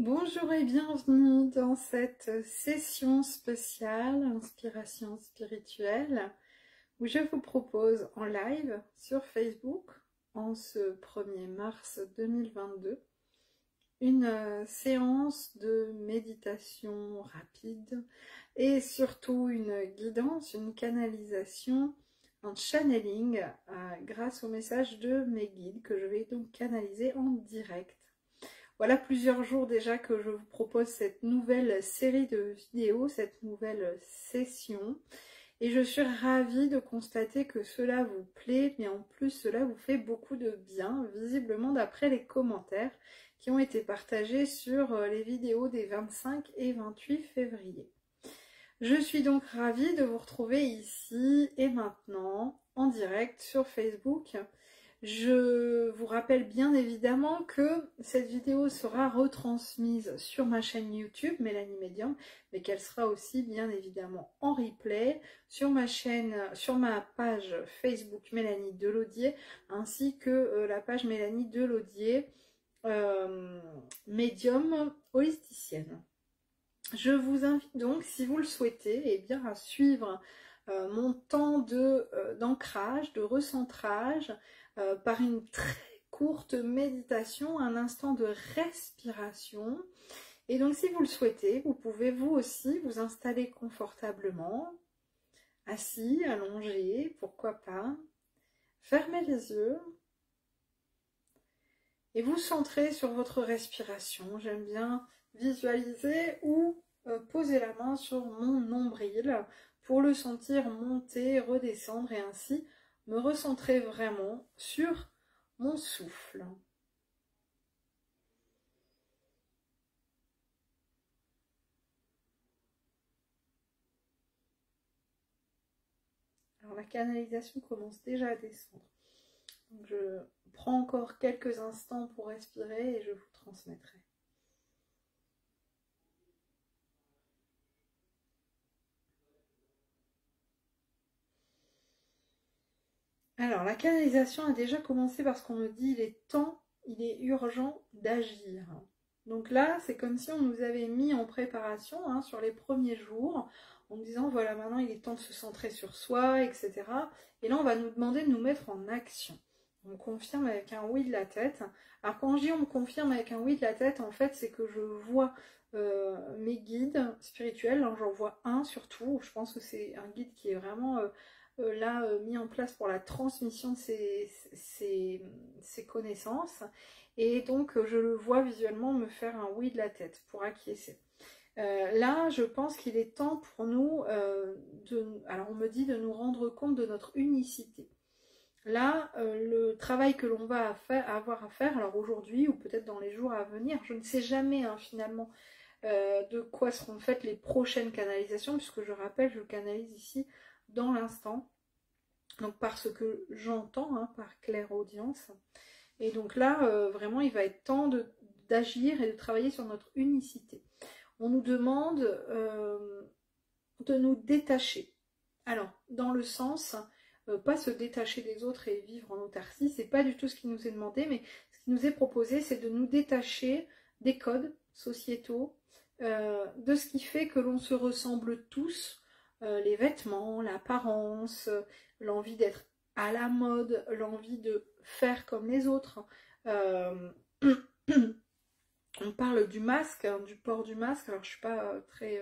Bonjour et bienvenue dans cette session spéciale Inspiration spirituelle où je vous propose en live sur Facebook en ce 1er mars 2022 une séance de méditation rapide et surtout une guidance, une canalisation, un channeling grâce au message de mes guides que je vais donc canaliser en direct. Voilà plusieurs jours déjà que je vous propose cette nouvelle série de vidéos, cette nouvelle session. Et je suis ravie de constater que cela vous plaît, mais en plus cela vous fait beaucoup de bien, visiblement d'après les commentaires qui ont été partagés sur les vidéos des 25 et 28 février. Je suis donc ravie de vous retrouver ici et maintenant en direct sur Facebook. Je vous rappelle bien évidemment que cette vidéo sera retransmise sur ma chaîne YouTube Mélanie Medium, mais qu'elle sera aussi bien évidemment en replay sur ma chaîne, sur ma page Facebook Mélanie Delaudier, ainsi que la page Mélanie Delaudier médium holisticienne. Je vous invite donc, si vous le souhaitez, eh bien, à suivre mon temps d'ancrage, de recentrage, par une très courte méditation, un instant de respiration. Et donc si vous le souhaitez, vous pouvez vous aussi vous installer confortablement, assis, allongé, pourquoi pas, fermez les yeux et vous centrez sur votre respiration. J'aime bien visualiser ou poser la main sur mon nombril pour le sentir monter, redescendre et ainsi me recentrer vraiment sur mon souffle. Alors la canalisation commence déjà à descendre. Donc je prends encore quelques instants pour respirer et je vous transmettrai. Alors la canalisation a déjà commencé parce qu'on me dit il est temps, il est urgent d'agir. Donc là c'est comme si on nous avait mis en préparation sur les premiers jours en me disant voilà maintenant il est temps de se centrer sur soi, etc. Et là on va nous demander de nous mettre en action. On me confirme avec un oui de la tête. Alors quand je dis on me confirme avec un oui de la tête, en fait c'est que je vois mes guides spirituels, j'en vois un surtout, je pense que c'est un guide qui est vraiment mis en place pour la transmission de ses connaissances, et donc je le vois visuellement me faire un oui de la tête pour acquiescer. Là je pense qu'il est temps pour nous alors on me dit de nous rendre compte de notre unicité. Là le travail que l'on va avoir à faire, alors aujourd'hui ou peut-être dans les jours à venir, je ne sais jamais finalement de quoi seront faites les prochaines canalisations, puisque je rappelle, je canalise ici dans l'instant, donc par ce que j'entends, par clairaudience. Et donc là, vraiment, il va être temps d'agir et de travailler sur notre unicité. On nous demande de nous détacher. Alors, dans le sens, pas se détacher des autres et vivre en autarcie, c'est pas du tout ce qui nous est demandé, mais ce qui nous est proposé, c'est de nous détacher des codes sociétaux, de ce qui fait que l'on se ressemble tous, les vêtements, l'apparence, l'envie d'être à la mode, l'envie de faire comme les autres. On parle du masque, du port du masque. Alors je suis pas très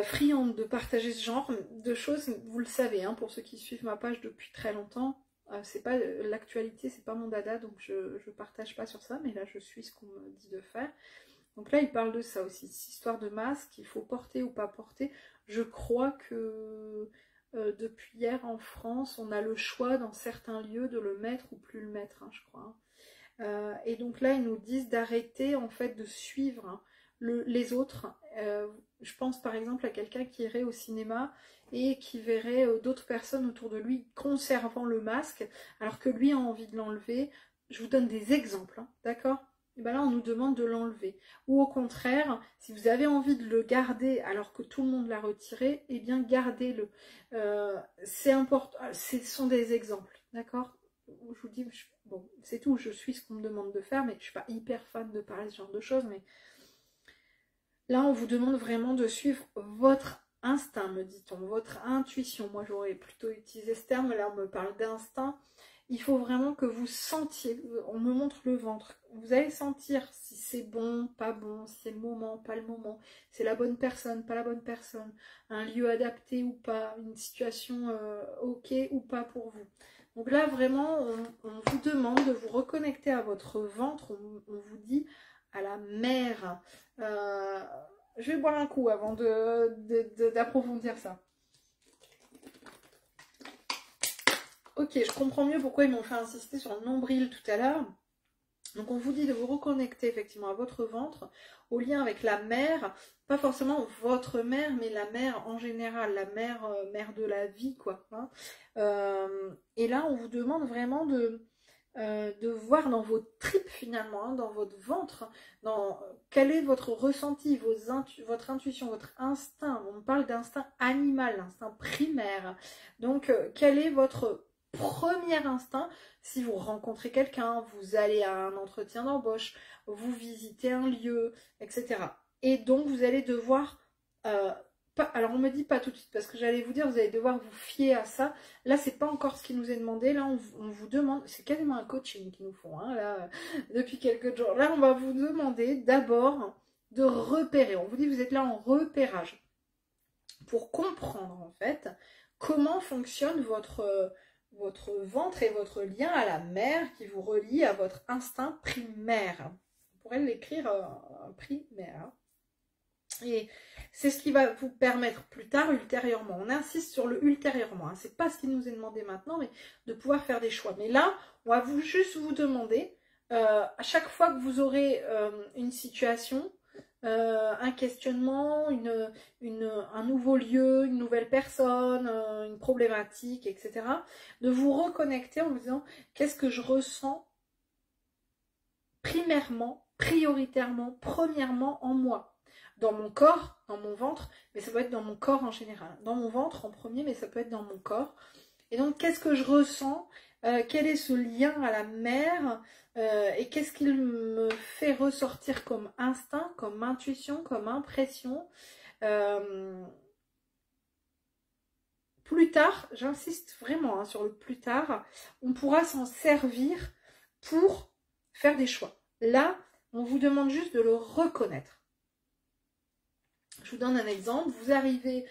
friande de partager ce genre de choses, vous le savez, pour ceux qui suivent ma page depuis très longtemps. C'est pas l'actualité, c'est pas mon dada, donc je partage pas sur ça, mais là je suis ce qu'on me dit de faire. Donc là, il parle de ça aussi, cette histoire de masque, il faut porter ou pas porter. Je crois que depuis hier en France, on a le choix dans certains lieux de le mettre ou plus le mettre, je crois. Et donc là, ils nous disent d'arrêter en fait de suivre les autres. Je pense par exemple à quelqu'un qui irait au cinéma et qui verrait d'autres personnes autour de lui conservant le masque, alors que lui a envie de l'enlever. Je vous donne des exemples, d'accord ? Et bien là on nous demande de l'enlever. Ou au contraire, si vous avez envie de le garder alors que tout le monde l'a retiré, eh bien gardez-le. C'est important, ce sont des exemples, d'accord ? je vous dis, bon, c'est tout, je suis ce qu'on me demande de faire, mais je ne suis pas hyper fan de parler ce genre de choses, mais là, on vous demande vraiment de suivre votre instinct, me dit-on, votre intuition. Moi, j'aurais plutôt utilisé ce terme, là, on me parle d'instinct. Il faut vraiment que vous sentiez, on me montre le ventre, vous allez sentir si c'est bon, pas bon, si c'est le moment, pas le moment, c'est la bonne personne, pas la bonne personne, un lieu adapté ou pas, une situation ok ou pas pour vous. Donc là, vraiment, on vous demande de vous reconnecter à votre ventre, on vous dit à la mère. Je vais boire un coup avant d'approfondir ça. Ok, je comprends mieux pourquoi ils m'ont fait insister sur le nombril tout à l'heure. Donc on vous dit de vous reconnecter effectivement à votre ventre, au lien avec la mère, pas forcément votre mère, mais la mère en général, la mère, mère de la vie, quoi. Hein. Et là, on vous demande vraiment de voir dans vos tripes finalement, hein, dans votre ventre, quel est votre ressenti, votre intuition, votre instinct. On parle d'instinct animal, instinct primaire. Donc, quel est votre premier instinct si vous rencontrez quelqu'un, vous allez à un entretien d'embauche, vous visitez un lieu, etc. Et donc, vous allez devoir... alors on me dit pas tout de suite parce que j'allais vous dire vous allez devoir vous fier à ça. Là c'est pas encore ce qui nous est demandé. Là on vous demande, c'est quasiment un coaching qu'ils nous font hein, là depuis quelques jours. Là on va vous demander d'abord de repérer. On vous dit vous êtes là en repérage pour comprendre en fait comment fonctionne votre ventre et votre lien à la mère qui vous relie à votre instinct primaire. On pourrait l'écrire primaire. Et c'est ce qui va vous permettre plus tard, ultérieurement. On insiste sur le ultérieurement. Hein. C'est pas ce qui nous est demandé maintenant, mais de pouvoir faire des choix. Mais là, on va juste vous demander, à chaque fois que vous aurez une situation, un questionnement, un nouveau lieu, une nouvelle personne, une problématique, etc., de vous reconnecter en vous disant qu'est-ce que je ressens primairement, prioritairement, premièrement en moi. Dans mon corps, dans mon ventre, mais ça peut être dans mon corps en général. Dans mon ventre en premier, mais ça peut être dans mon corps. Et donc, qu'est-ce que je ressens? Quel est ce lien à la mère? Et qu'est-ce qu'il me fait ressortir comme instinct, comme intuition, comme impression? Plus tard, j'insiste vraiment hein, sur le plus tard, on pourra s'en servir pour faire des choix. Là, on vous demande juste de le reconnaître. Je vous donne un exemple, vous arrivez,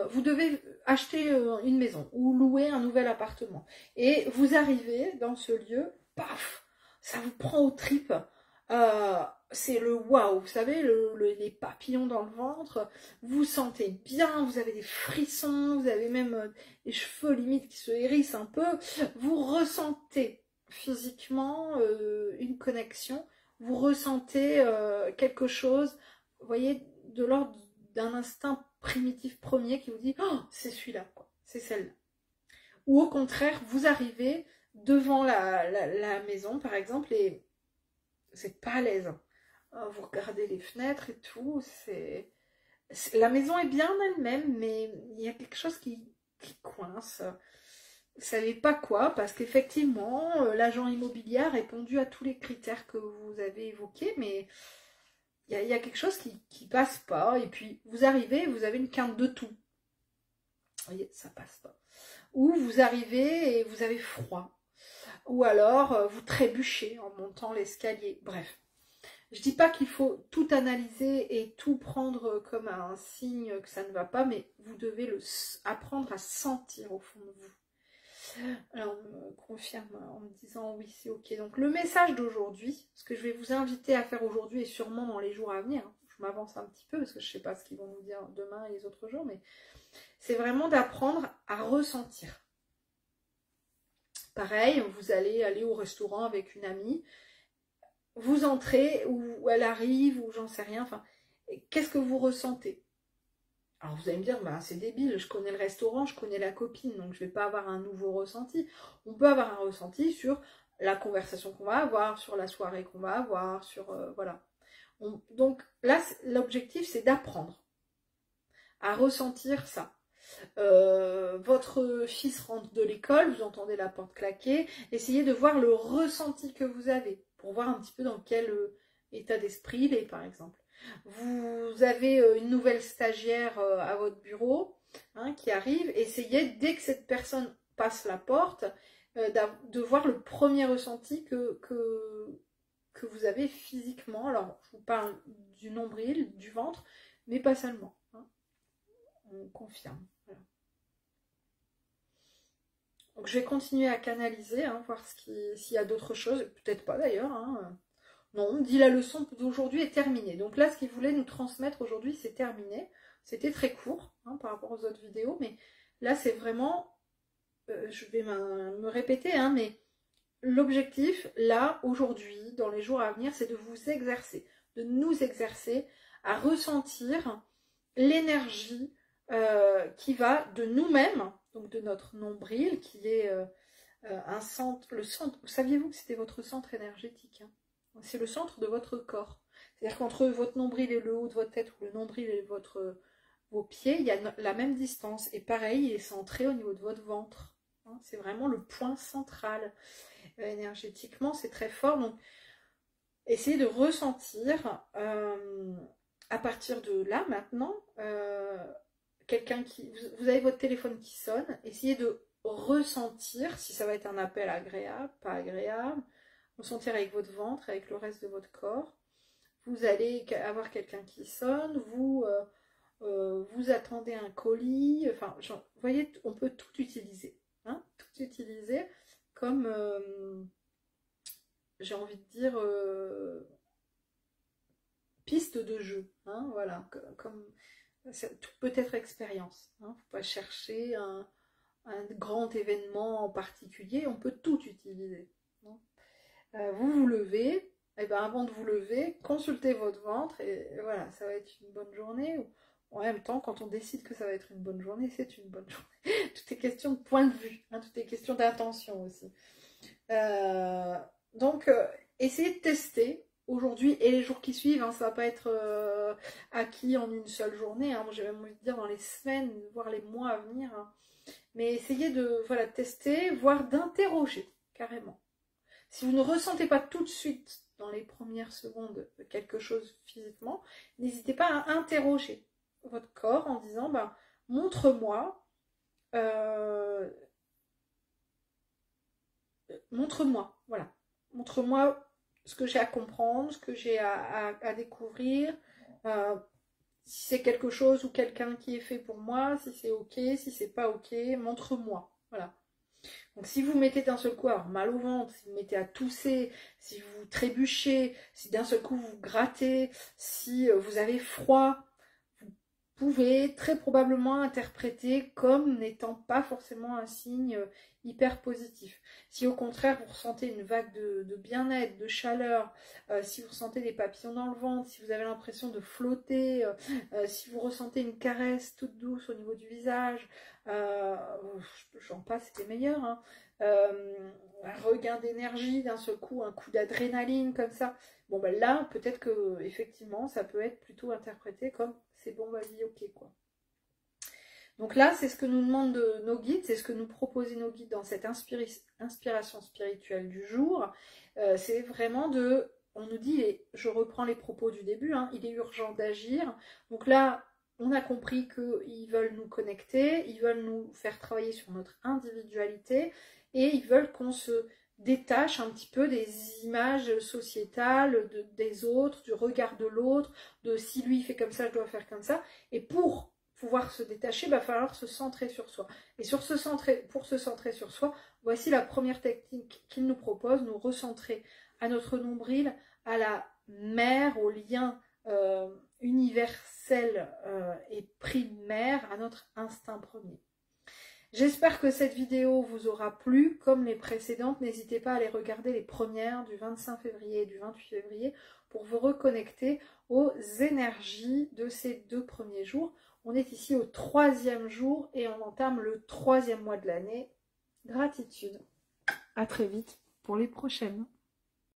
vous devez acheter une maison ou louer un nouvel appartement. Et vous arrivez dans ce lieu, paf, ça vous prend aux tripes. C'est le waouh, vous savez, les papillons dans le ventre. Vous sentez bien, vous avez des frissons, vous avez même les cheveux limite qui se hérissent un peu. Vous ressentez physiquement une connexion, vous ressentez quelque chose, vous voyez, de l'ordre d'un instinct primitif premier qui vous dit oh, c'est celui-là, c'est celle-là. Ou au contraire, vous arrivez devant la maison, par exemple, et c'est pas à l'aise. Vous regardez les fenêtres et tout, la maison est bien elle-même, mais il y a quelque chose qui coince. Vous ne savez pas quoi, parce qu'effectivement, l'agent immobilier a répondu à tous les critères que vous avez évoqués, mais il y a quelque chose qui passe pas, et puis vous arrivez, vous avez une quinte de tout. Vous voyez, ça passe pas. Ou vous arrivez et vous avez froid. Ou alors, vous trébuchez en montant l'escalier. Bref. Je dis pas qu'il faut tout analyser et tout prendre comme un signe que ça ne va pas, mais vous devez apprendre à sentir au fond de vous. Alors, on me confirme en me disant oui, c'est ok. Donc, le message d'aujourd'hui, ce que je vais vous inviter à faire aujourd'hui et sûrement dans les jours à venir, hein, je m'avance un petit peu parce que je ne sais pas ce qu'ils vont nous dire demain et les autres jours, mais c'est vraiment d'apprendre à ressentir. Pareil, vous allez aller au restaurant avec une amie, vous entrez ou elle arrive ou j'en sais rien, enfin, qu'est-ce que vous ressentez? Alors vous allez me dire, bah, c'est débile, je connais le restaurant, je connais la copine, donc je ne vais pas avoir un nouveau ressenti. On peut avoir un ressenti sur la conversation qu'on va avoir, sur la soirée qu'on va avoir, sur... voilà. Donc là, l'objectif, c'est d'apprendre à ressentir ça. votre fils rentre de l'école, vous entendez la porte claquer, essayez de voir le ressenti que vous avez, pour voir un petit peu dans quel état d'esprit il est, par exemple. Vous avez une nouvelle stagiaire à votre bureau, hein, qui arrive, essayez, dès que cette personne passe la porte, de voir le premier ressenti que vous avez physiquement. Alors, je vous parle du nombril, du ventre, mais pas seulement. Hein. On confirme. Voilà. Donc, je vais continuer à canaliser, hein, voir s'il y a d'autres choses. Peut-être pas d'ailleurs. Hein. Non, on dit la leçon d'aujourd'hui est terminée. Donc là, ce qu'il voulait nous transmettre aujourd'hui, c'est terminé. C'était très court, hein, par rapport aux autres vidéos, mais là, c'est vraiment... je vais me répéter, hein, mais l'objectif, là, aujourd'hui, dans les jours à venir, c'est de vous exercer, de nous exercer à ressentir l'énergie qui va de nous-mêmes, donc de notre nombril, qui est un centre, le centre, saviez-vous que c'était votre centre énergétique, hein? C'est le centre de votre corps. C'est-à-dire qu'entre votre nombril et le haut de votre tête, ou le nombril et vos pieds, il y a la même distance. Et pareil, il est centré au niveau de votre ventre. Hein, c'est vraiment le point central. Énergétiquement, c'est très fort. Donc, essayez de ressentir, à partir de là, maintenant, quelqu'un qui... Vous avez votre téléphone qui sonne. Essayez de ressentir si ça va être un appel agréable, pas agréable. Ressentir avec votre ventre, avec le reste de votre corps. Vous allez avoir quelqu'un qui sonne, vous attendez un colis, enfin, vous voyez, on peut tout utiliser, hein, tout utiliser comme, j'ai envie de dire, piste de jeu, hein, voilà, comme tout peut être expérience, hein, faut pas chercher un grand événement en particulier, on peut tout utiliser. Hein. Vous vous levez, et ben avant de vous lever, consultez votre ventre et voilà, ça va être une bonne journée. En même temps, quand on décide que ça va être une bonne journée, c'est une bonne journée. Tout est question de point de vue, hein, tout est question d'intention aussi. Donc, essayez de tester aujourd'hui et les jours qui suivent, hein, ça va pas être acquis en une seule journée, hein, j'ai même envie de dire dans les semaines, voire les mois à venir. Hein. Mais essayez de voilà, tester, voire d'interroger carrément. Si vous ne ressentez pas tout de suite, dans les premières secondes, quelque chose physiquement, n'hésitez pas à interroger votre corps en disant, bah, montre-moi, voilà, montre-moi ce que j'ai à comprendre, ce que j'ai à découvrir, si c'est quelque chose ou quelqu'un qui est fait pour moi, si c'est ok, si c'est pas ok, montre-moi, voilà. Donc si vous mettez d'un seul coup alors, mal au ventre, si vous mettez à tousser, si vous trébuchez, si d'un seul coup vous grattez, si vous avez froid, vous pouvez très probablement interpréter comme n'étant pas forcément un signe hyper positif. Si au contraire vous ressentez une vague de bien-être, de chaleur, si vous ressentez des papillons dans le ventre, si vous avez l'impression de flotter, si vous ressentez une caresse toute douce au niveau du visage, j'en passe, c'était meilleur, hein. Un regain d'énergie d'un seul coup, un coup d'adrénaline comme ça, bon ben là peut-être que effectivement ça peut être plutôt interprété comme c'est bon, vas-y, ok quoi. Donc là c'est ce que nous demandent nos guides, c'est ce que nous proposent nos guides dans cette inspiration spirituelle du jour. C'est vraiment on nous dit, je reprends les propos du début, hein, il est urgent d'agir. Donc là on a compris qu'ils veulent nous connecter, ils veulent nous faire travailler sur notre individualité et ils veulent qu'on se détache un petit peu des images sociétales, des autres, du regard de l'autre, de si lui fait comme ça, je dois faire comme ça. Et pour pouvoir se détacher, il va falloir se centrer sur soi. Et pour se centrer sur soi, voici la première technique qu'il nous propose, nous recentrer à notre nombril, à la mère, au lien universel et primaire, à notre instinct premier. J'espère que cette vidéo vous aura plu, comme les précédentes. N'hésitez pas à aller regarder les premières du 25 février et du 28 février pour vous reconnecter aux énergies de ces 2 premiers jours. On est ici au 3e jour et on entame le 3e mois de l'année. Gratitude. À très vite pour les prochaines.